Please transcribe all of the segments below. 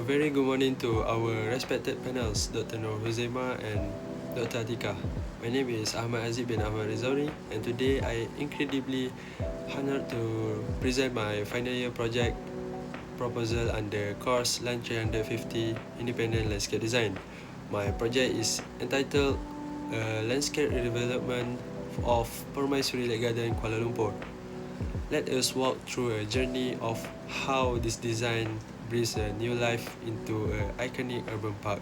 very good morning to our respected panels, Dr. Nur Huzaima and Dr. Atika. My name is Ahmad Aziz bin Ahmad Rizauri, and today I incredibly honored to present my final year project proposal under course LAN350 Independent Landscape Design. My project is entitled Landscape Redevelopment of Permaisuri Lake Garden, Kuala Lumpur. Let us walk through a journey of how this design breathes a new life into an iconic urban park.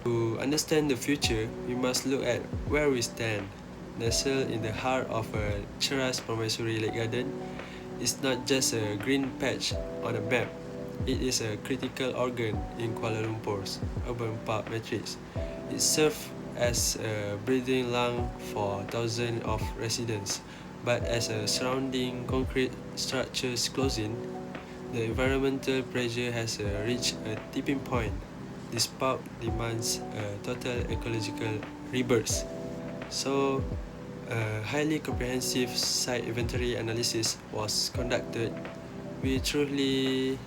To understand the future, we must look at where we stand. Nestled in the heart of a cherished Permaisuri Lake Garden, it's not just a green patch on a map. It is a critical organ in Kuala Lumpur's urban park matrix. It serves as a breathing lung for thousands of residents, but as a surrounding concrete structures closing, the environmental pressure has reached a tipping point. This park demands a total ecological rebirth. So, a highly comprehensive site inventory analysis was conducted. We truly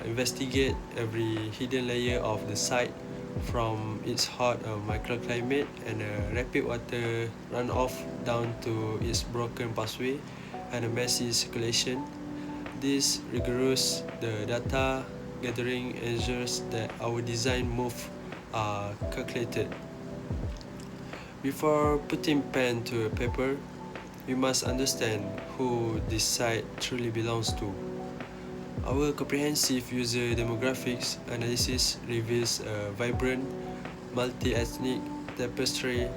investigate every hidden layer of the site, from its hot microclimate and a rapid water runoff down to its broken pathway and a messy circulation. This rigorous data gathering ensures that our design moves are calculated. Before putting pen to a paper, we must understand who this site truly belongs to. Our comprehensive user demographics analysis reveals a vibrant, multi-ethnic tapestry.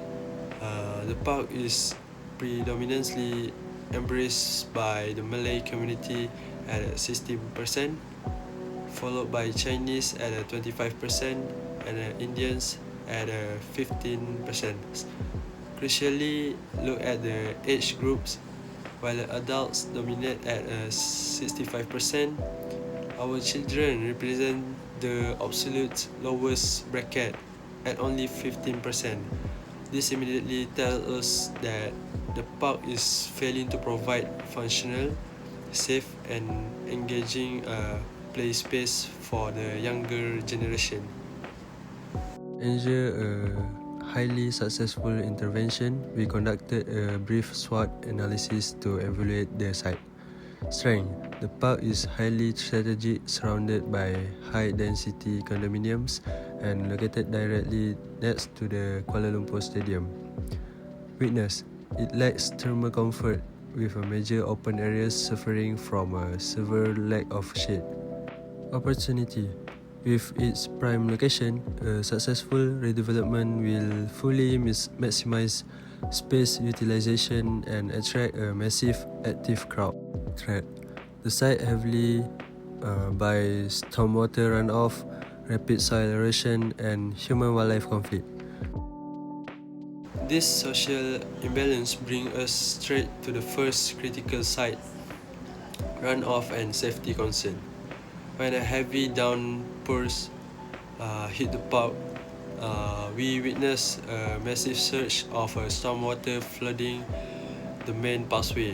The park is predominantly embraced by the Malay community at 16%, followed by Chinese at 25% and Indians at 15%. Crucially, look at the age groups. While adults dominate at 65%, our children represent the absolute lowest bracket at only 15%. This immediately tells us that the park is failing to provide functional, safe, and engaging play space for the younger generation. Ensure a highly successful intervention, we conducted a brief SWOT analysis to evaluate the site. Strength: the park is highly strategic, surrounded by high-density condominiums and located directly next to the Kuala Lumpur Stadium. Weakness: it lacks thermal comfort, with a major open areas suffering from a severe lack of shade. Opportunity: with its prime location, a successful redevelopment will fully maximize space utilization and attract a massive active crowd. Threat: the site heavily by stormwater runoff, rapid soil erosion, and human-wildlife conflict. This social imbalance brings us straight to the first critical site, runoff and safety concern. When a heavy downpours hit the park, we witnessed a massive surge of stormwater flooding the main pathway.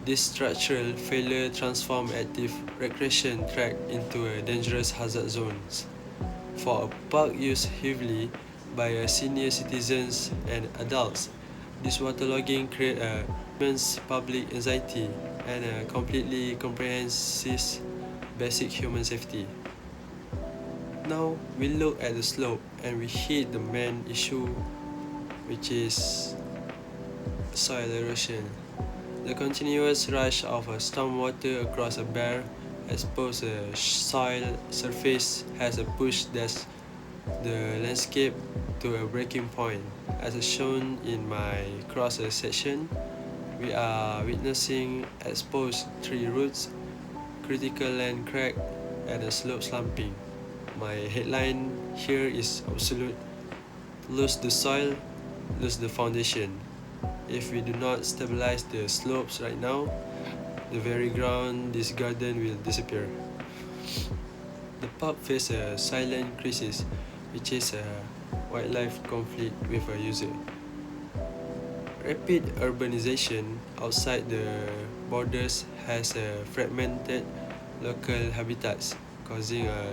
This structural failure transformed active recreation track into a dangerous hazard zones. For a park used heavily by senior citizens and adults, this waterlogging creates immense public anxiety and completely comprehensive basic human safety. Now we look at the slope and we hit the main issue, which is soil erosion. The continuous rush of stormwater across a bare, exposed soil surface has pushed the landscape to a breaking point. As shown in my cross section, we are witnessing exposed tree roots, critical land crack, and a slope slumping. My headline here is absolute: lose the soil, lose the foundation. If we do not stabilize the slopes right now, the very ground this garden will disappear. The park faces a silent crisis, which is a wildlife conflict with a user. Rapid urbanization outside the borders has fragmented local habitats, causing a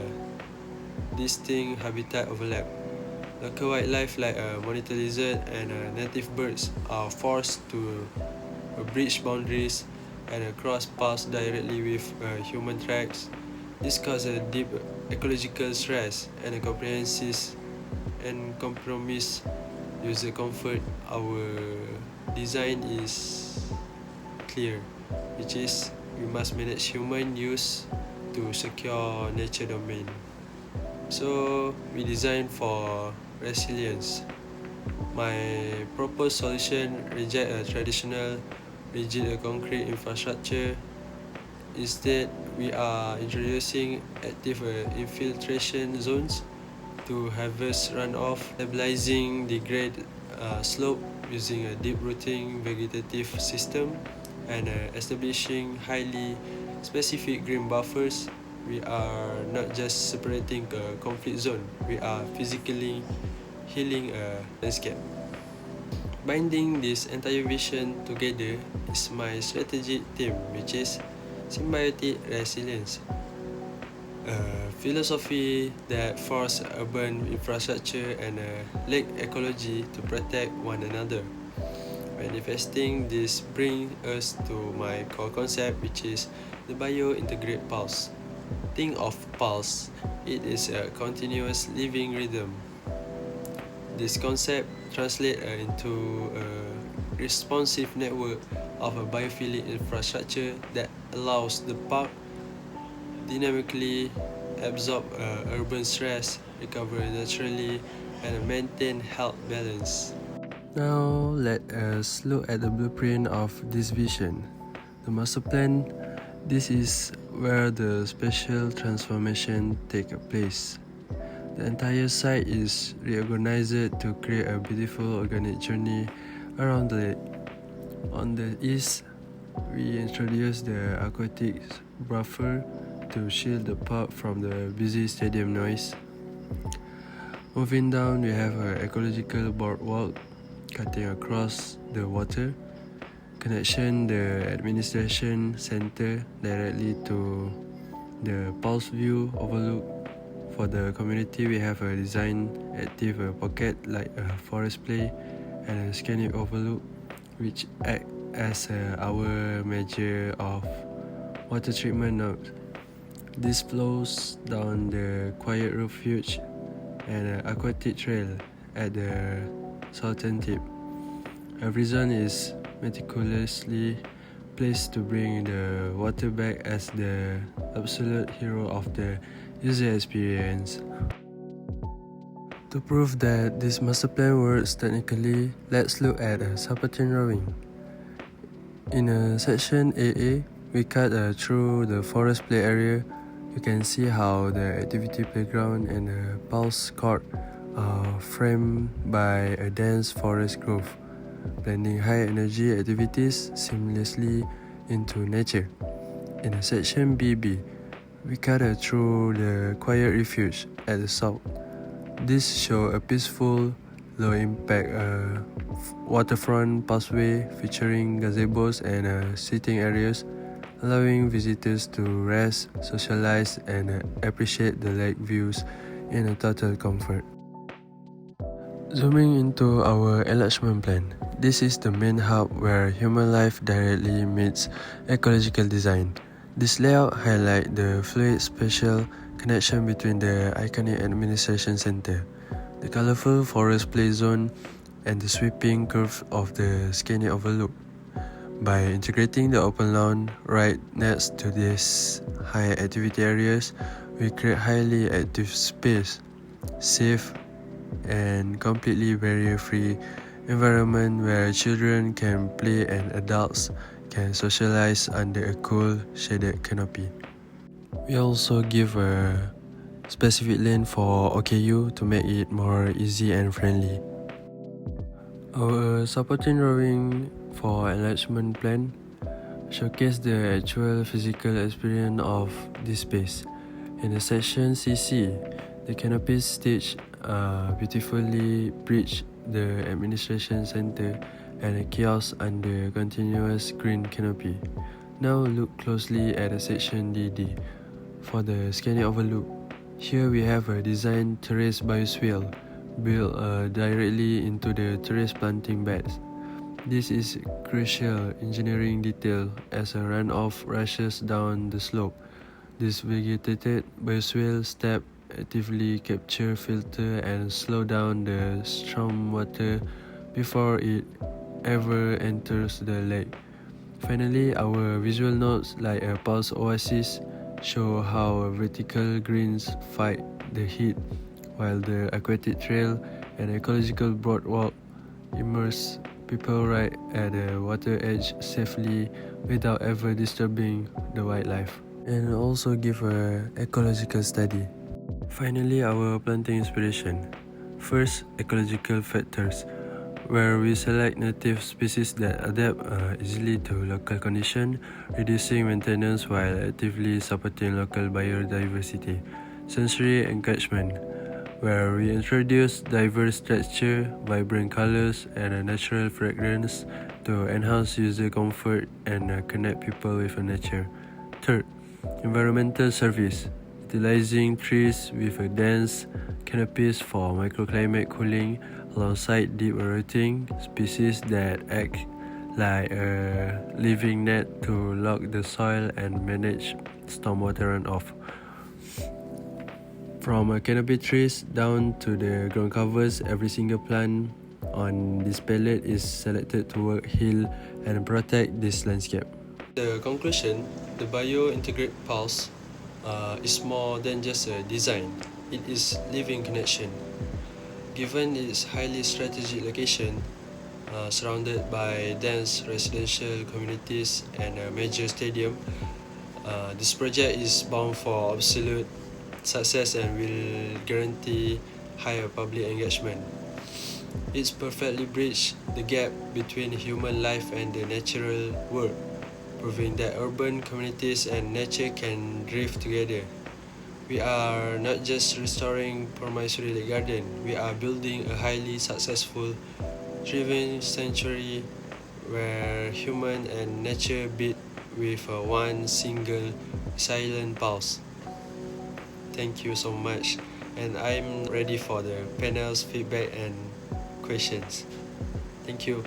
distinct habitat overlap. Local wildlife like monitor lizard and native birds are forced to breach boundaries and cross paths directly with human tracks. This causes a deep ecological stress and a compromise user comfort. Our design is clear, which is we must manage human use to secure nature domain. So we design for resilience. My proposed solution reject a traditional rigid concrete infrastructure. Instead, we are introducing active infiltration zones to harvest runoff, stabilizing the grade slope using a deep rooting vegetative system, and establishing highly specific green buffers. We are not just separating a conflict zone, we are physically healing a landscape. Binding this entire vision together is my strategic theme, which is symbiotic resilience, a philosophy that forces urban infrastructure and lake ecology to protect one another. Manifesting this brings us to my core concept, which is the bio-integrate pulse. Think of pulse, it is a continuous living rhythm. This concept translates into a responsive network of a biophilic infrastructure that allows the park dynamically absorb urban stress, recover naturally, and maintain health balance. Now let us look at the blueprint of this vision. The master plan, this is where the spatial transformation takes place. The entire site is reorganized to create a beautiful organic journey around the lake. On the east, we introduce the aquatic buffer to shield the park from the busy stadium noise. Moving down, we have an ecological boardwalk cutting across the water, connection the administration center directly to the Pulse View overlook. For the community, we have a design active pocket like a forest play and a scenic overlook, which act as our measure of water treatment node. This flows down the quiet refuge and an aquatic trail at the southern tip. Every zone is meticulously placed to bring the water back as the absolute hero of the user experience. To prove that this master plan works technically, let's look at a supporting drawing. In section AA, we cut through the forest play area. You can see how the activity playground and the pulse court are framed by a dense forest growth, blending high energy activities seamlessly into nature. In section BB, we cut through the quiet refuge at the south. This shows a peaceful, low-impact waterfront pathway featuring gazebos and sitting areas, allowing visitors to rest, socialize, and appreciate the lake views in a total comfort. Zooming into our enlargement plan, this is the main hub where human life directly meets ecological design. This layout highlights the fluid spatial connection between the iconic administration center, the colorful forest play zone, and the sweeping curve of the skinny overlook. By integrating the open lawn right next to these high activity areas, we create highly active space, safe and completely barrier-free environment where children can play and adults can socialize under a cool, shaded canopy. We also give a specific lane for OKU to make it more easy and friendly. Our supporting drawing for enlargement plan showcase the actual physical experience of this space. In the section CC, the canopy stage beautifully bridge the administration center and a kiosk under continuous green canopy. Now look closely at the section DD. For the scanning overlook, here we have a designed terrace biosphere built directly into the terrace planting beds. This is crucial engineering detail as a runoff rushes down the slope. This vegetated biosphere step actively capture, filter, and slow down the stormwater before it ever enters the lake. Finally, our visual notes like a pulse oasis show how vertical greens fight the heat, while the aquatic trail and ecological boardwalk immerse people right at the water edge safely without ever disturbing the wildlife, and also give a ecological study. Finally, our planting inspiration. First, ecological factors, where we select native species that adapt easily to local conditions, reducing maintenance while actively supporting local biodiversity. Sensory engagement, where we introduce diverse texture, vibrant colors, and a natural fragrance to enhance user comfort and connect people with nature. Third, environmental service, utilizing trees with a dense canopies for microclimate cooling alongside deep rooting species that act like a living net to lock the soil and manage stormwater runoff. From canopy trees down to the ground covers, every single plant on this palette is selected to work, heal, and protect this landscape. The conclusion, the bio-integrate pulse is more than just a design. It is living connection. Given its highly strategic location, surrounded by dense residential communities and a major stadium, this project is bound for absolute success and will guarantee higher public engagement. It's perfectly bridged the gap between human life and the natural world, proving that urban communities and nature can drift together. We are not just restoring Permaisuri Lake Garden, we are building a highly successful, thriving sanctuary where human and nature beat with one single silent pulse. Thank you so much, and I'm ready for the panel's feedback and questions. Thank you.